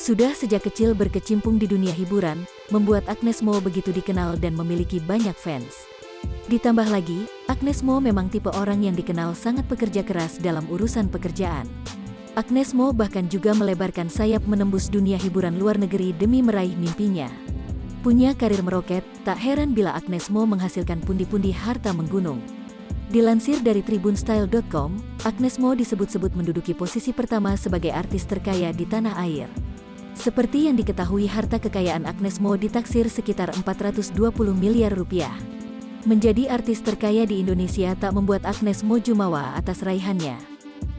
Sudah sejak kecil berkecimpung di dunia hiburan, membuat Agnes Mo begitu dikenal dan memiliki banyak fans. Ditambah lagi, Agnes Mo memang tipe orang yang dikenal sangat pekerja keras dalam urusan pekerjaan. Agnes Mo bahkan juga melebarkan sayap menembus dunia hiburan luar negeri demi meraih mimpinya. Punya karir meroket, tak heran bila Agnes Mo menghasilkan pundi-pundi harta menggunung. Dilansir dari tribunstyle.com, Agnes Mo disebut-sebut menduduki posisi pertama sebagai artis terkaya di tanah air. Seperti yang diketahui, harta kekayaan Agnes Mo ditaksir sekitar 420 miliar rupiah. Menjadi artis terkaya di Indonesia tak membuat Agnes Mo jumawa atas raihannya.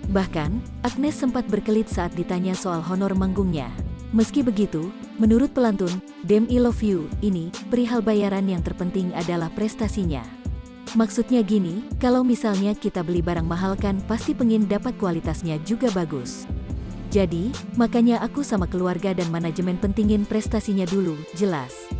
Bahkan, Agnes sempat berkelit saat ditanya soal honor manggungnya. Meski begitu, menurut pelantun, "Damn I Love You" ini, perihal bayaran yang terpenting adalah prestasinya. Maksudnya gini, kalau misalnya kita beli barang mahal kan pasti pengen dapat kualitasnya juga bagus. Jadi, makanya aku sama keluarga dan manajemen pentingin prestasinya dulu, jelas.